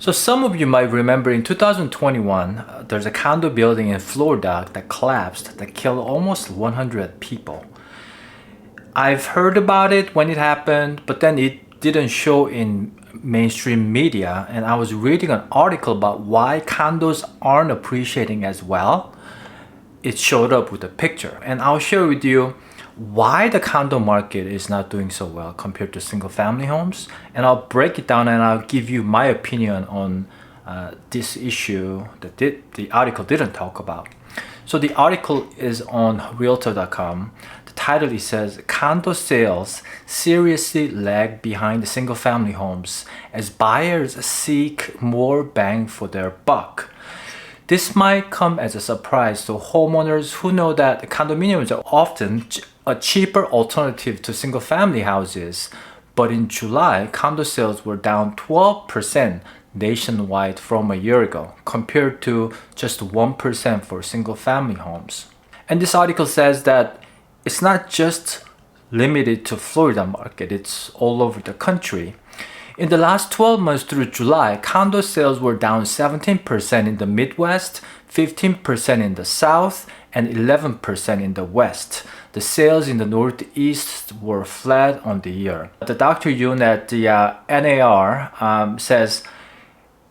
So some of you might remember in 2021, there's a condo building in Florida that collapsed that killed almost 100 people. I've heard about it when it happened, but then it didn't show in mainstream media, and I was reading an article about why condos aren't appreciating as well. It showed up with a picture, and I'll share with you why the condo market is not doing so well compared to single family homes, and I'll break it down and I'll give you my opinion on this issue that the article didn't talk about. So the article is on realtor.com. The title, it says condo sales seriously lag behind the single family homes as buyers seek more bang for their buck. This might come as a surprise to homeowners who know that condominiums are often a cheaper alternative to single-family houses, but in July, condo sales were down 12% nationwide from a year ago, compared to just 1% for single-family homes. And this article says that it's not just limited to Florida market, it's all over the country. In the last 12 months through July, condo sales were down 17% in the Midwest, 15% in the South, and 11% in the West. The sales in the Northeast were flat on the year. The Dr. Yoon at the NAR says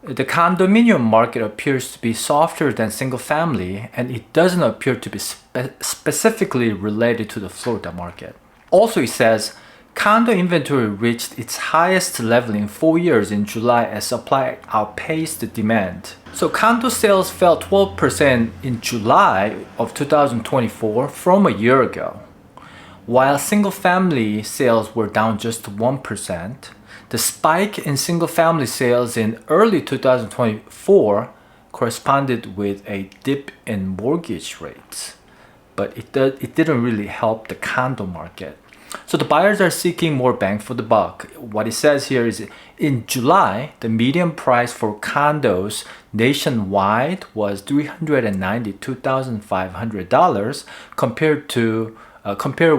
the condominium market appears to be softer than single family, and it doesn't appear to be specifically related to the Florida market. Also, it says condo inventory reached its highest level in 4 years in July as supply outpaced the demand. So condo sales fell 12% in July of 2024 from a year ago. While single-family sales were down just 1%, the spike in single-family sales in early 2024 corresponded with a dip in mortgage rates. But it didn't really help the condo market. So the buyers are seeking more bang for the buck. What it says here is in July, the median price for condos nationwide was $392,500 compared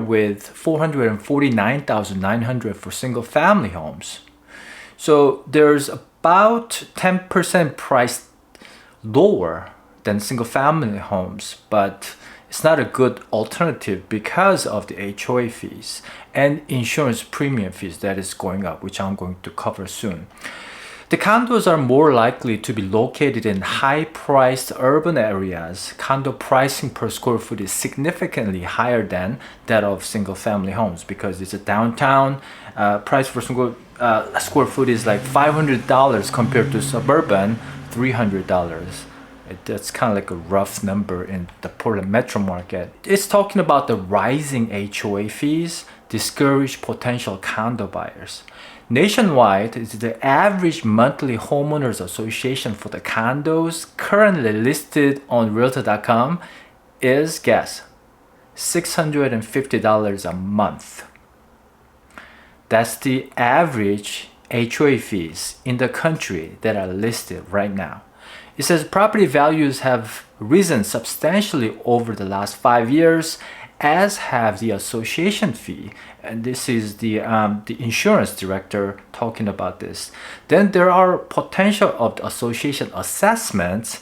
with $449,900 for single family homes. So there's about 10% price lower than single family homes, but it's not a good alternative because of the HOA fees and insurance premium fees that is going up, which I'm going to cover soon. The condos are more likely to be located in high-priced urban areas. Condo pricing per square foot is significantly higher than that of single-family homes because it's a downtown. Price for single square foot is like $500 compared to suburban $300. That's kind of like a rough number in the Portland metro market. It's talking about the rising HOA fees discourage potential condo buyers. Nationwide, the average monthly Homeowners Association for the condos currently listed on realtor.com is, guess, $650 a month. That's the average HOA fees in the country that are listed right now. It says property values have risen substantially over the last 5 years, as have the association fee. And this is the insurance director talking about this. Then there are potential of the association assessments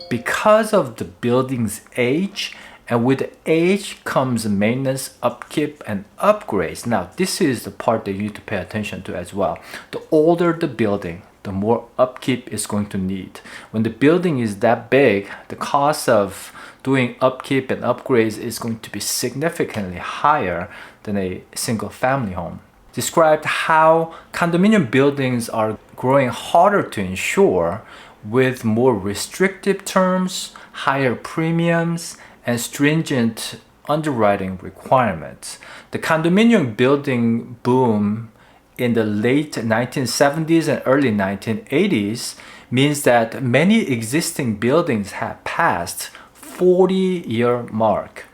because of the building's age, and with age comes maintenance, upkeep, and upgrades. Now, this is the part that you need to pay attention to as well. The older the building, the more upkeep is going to need. When the building is that big, the cost of doing upkeep and upgrades is going to be significantly higher than a single family home. Described how condominium buildings are growing harder to insure with more restrictive terms, higher premiums, and stringent underwriting requirements. The condominium building boom in the late 1970s and early 1980s means that many existing buildings have passed 40-year mark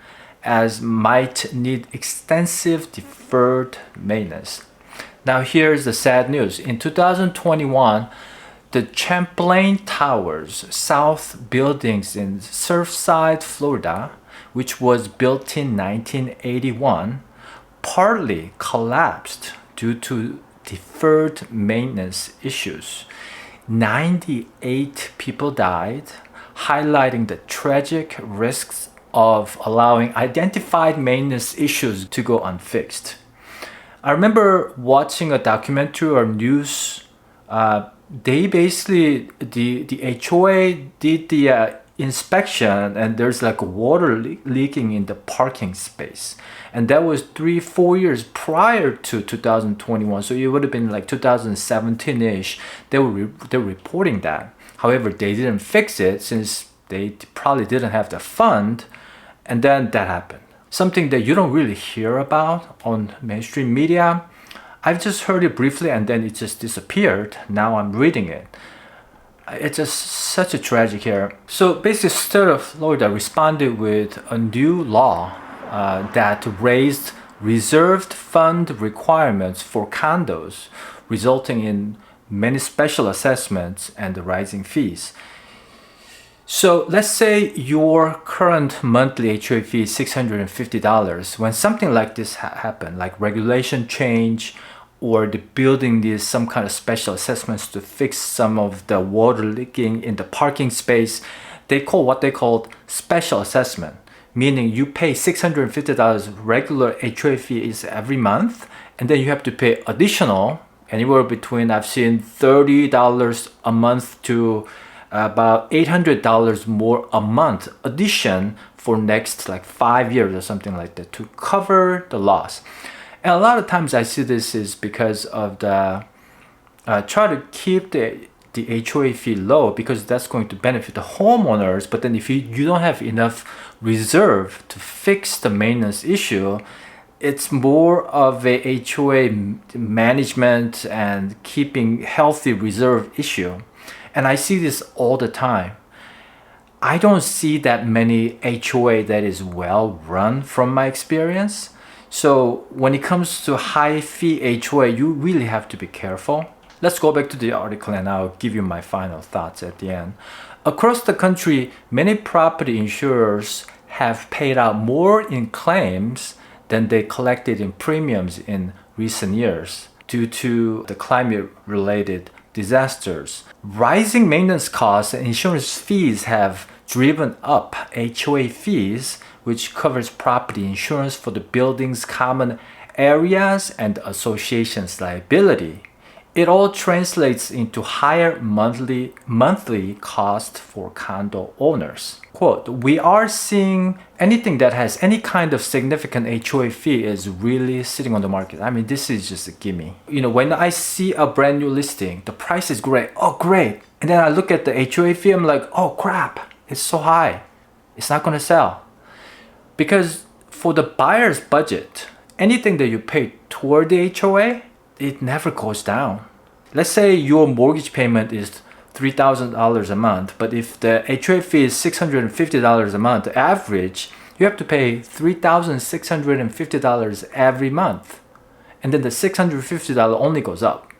as might need extensive deferred maintenance. Now here's the sad news. In 2021, the Champlain Towers South buildings in Surfside, Florida, which was built in 1981, partly collapsed due to deferred maintenance issues. 98 people died, highlighting the tragic risks of allowing identified maintenance issues to go unfixed. I remember watching a documentary or news. They basically, the HOA did the inspection, and there's like water leaking in the parking space. And that was 3-4 years prior to 2021. So it would have been like 2017-ish. They're reporting that. However, they didn't fix it since they probably didn't have the fund. And then that happened. Something that you don't really hear about on mainstream media. I've just heard it briefly and then it just disappeared. Now I'm reading it. It's just such a tragic here. So basically, the state of Florida responded with a new law that raised reserved fund requirements for condos, resulting in many special assessments and rising fees. So let's say your current monthly HOA fee is $650. When something like this happen, like regulation change, or the building needs some kind of special assessments to fix some of the water leaking in the parking space, they call what they call special assessment, meaning you pay $650 regular HOA fees every month, and then you have to pay additional, anywhere between, I've seen $30 a month to about $800 more a month addition for next like 5 years or something like that to cover the loss. And a lot of times I see this is because of the try to keep the HOA fee low because that's going to benefit the homeowners. But then if you don't have enough reserve to fix the maintenance issue, it's more of a HOA management and keeping healthy reserve issue. And I see this all the time. I don't see that many HOA that is well run from my experience. So when it comes to high fee HOA, you really have to be careful. Let's go back to the article and I'll give you my final thoughts at the end. Across the country, many property insurers have paid out more in claims than they collected in premiums in recent years due to the climate-related disasters. Rising maintenance costs and insurance fees have driven up HOA fees, which covers property insurance for the building's common areas and the association's liability. It all translates into higher monthly cost for condo owners. Quote, we are seeing anything that has any kind of significant HOA fee is really sitting on the market. I mean, this is just a gimme. You know, when I see a brand new listing, the price is great. Oh, great. And then I look at the HOA fee, I'm like, oh crap, it's so high. It's not gonna sell. Because for the buyer's budget, anything that you pay toward the HOA, it never goes down. Let's say your mortgage payment is $3,000 a month, but if the HOA fee is $650 a month average, you have to pay $3,650 every month. And then the $650 only goes up.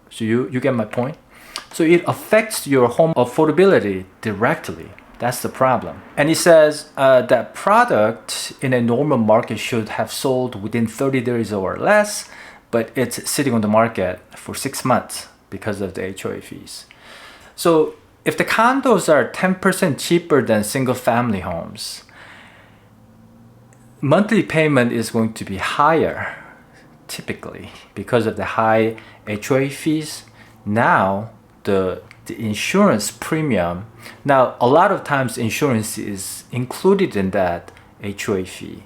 So you get my point? So it affects your home affordability directly. That's the problem. And he says that product in a normal market should have sold within 30 days or less, but it's sitting on the market for 6 months because of the HOA fees. So if the condos are 10% cheaper than single family homes, monthly payment is going to be higher typically because of the high HOA fees. Now the insurance premium, now a lot of times insurance is included in that HOA fee,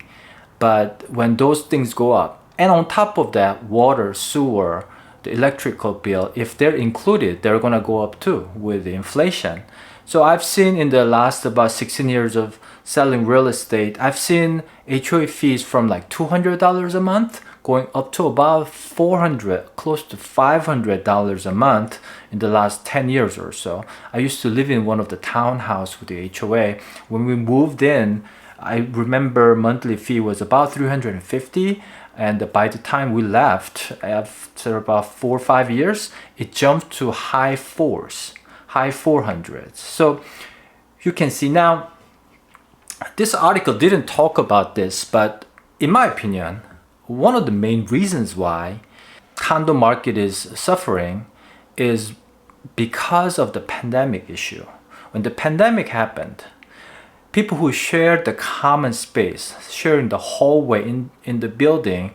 but when those things go up, and on top of that, water, sewer, the electrical bill, if they're included, they're gonna go up too with the inflation. So I've seen in the last about 16 years of selling real estate, I've seen HOA fees from like $200 a month going up to about $400, close to $500 a month in the last 10 years or so. I used to live in one of the townhouse with the HOA. When we moved in, I remember monthly fee was about $350, and by the time we left, after about 4 or 5 years, it jumped to high 400s. So you can see now, this article didn't talk about this, but in my opinion, one of the main reasons why condo market is suffering is because of the pandemic issue. When the pandemic happened, people who shared the common space, sharing the hallway in the building,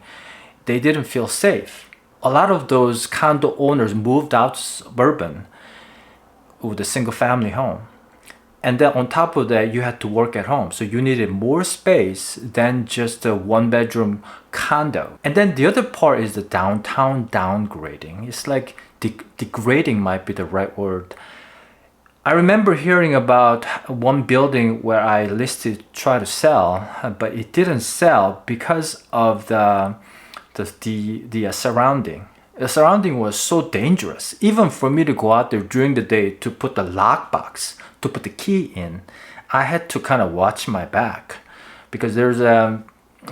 they didn't feel safe. A lot of those condo owners moved out suburban with a single family home. And then on top of that, you had to work at home. So you needed more space than just a one bedroom condo. And then the other part is the downtown downgrading. It's like degrading might be the right word. I remember hearing about one building where I listed try to sell, but it didn't sell because of the surrounding. The surrounding was so dangerous. Even for me to go out there during the day to put the lockbox, to put the key in, I had to kind of watch my back because there's a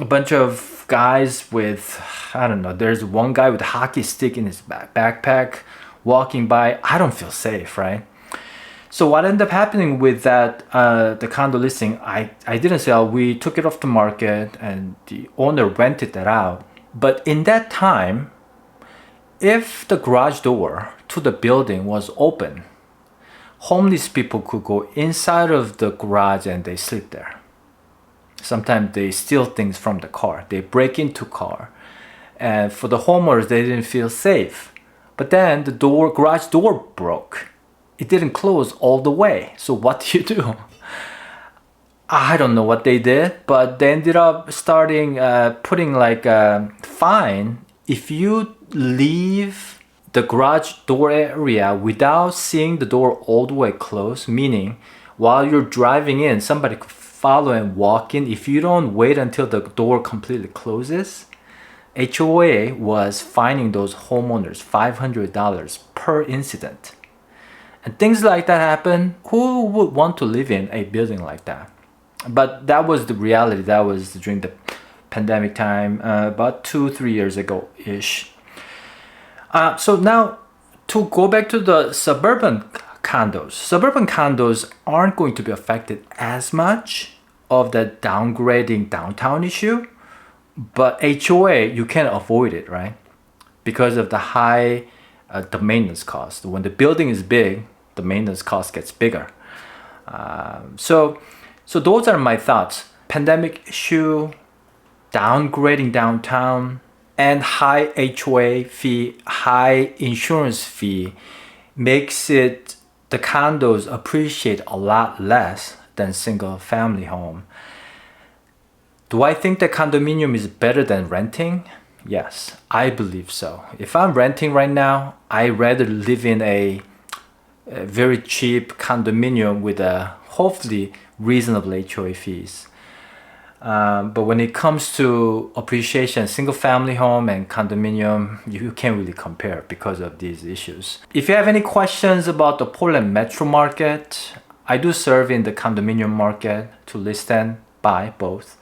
bunch of guys with, I don't know, there's one guy with a hockey stick in his backpack walking by. I don't feel safe, right? So what ended up happening with that, the condo listing, I didn't sell. We took it off the market and the owner rented that out. But in that time, if the garage door to the building was open, homeless people could go inside of the garage and they sleep there. Sometimes they steal things from the car. They break into car. And for the homeowners, they didn't feel safe. But then the garage door broke. It didn't close all the way. So what do you do? I don't know what they did, but they ended up starting putting like a fine if you leave the garage door area without seeing the door all the way closed, meaning while you're driving in, somebody could follow and walk in. If you don't wait until the door completely closes, HOA was fining those homeowners $500 per incident. And things like that happen. Who would want to live in a building like that? But that was the reality. That was during the pandemic time, about 2-3 years ago-ish. So now, to go back to the suburban condos aren't going to be affected as much of the downgrading downtown issue, but HOA, you can't avoid it, right? Because of the high the maintenance cost. When the building is big, the maintenance cost gets bigger. So those are my thoughts. Pandemic issue, downgrading downtown, and high HOA fee, high insurance fee makes it the condos appreciate a lot less than single family home. Do I think that condominium is better than renting? Yes, I believe so. If I'm renting right now, I'd rather live in a very cheap condominium with a hopefully reasonable HOA fees. But when it comes to appreciation, single family home and condominium, you can't really compare because of these issues. If you have any questions about the Portland metro market, I do serve in the condominium market to list and buy both.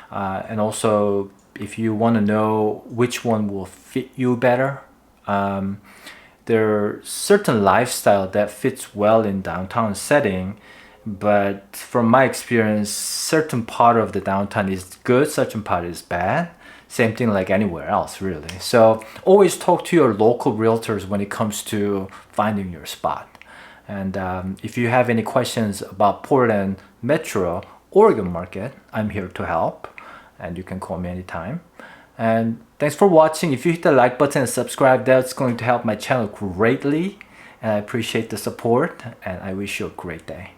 And also, if you want to know which one will fit you better, there are certain lifestyle that fits well in downtown setting, but from my experience, certain part of the downtown is good, certain part is bad. Same thing like anywhere else, really. So always talk to your local realtors when it comes to finding your spot. And if you have any questions about Portland Metro, Oregon market, I'm here to help. And you can call me anytime. And thanks for watching. If you hit the like button and subscribe, that's going to help my channel greatly. And I appreciate the support, and I wish you a great day.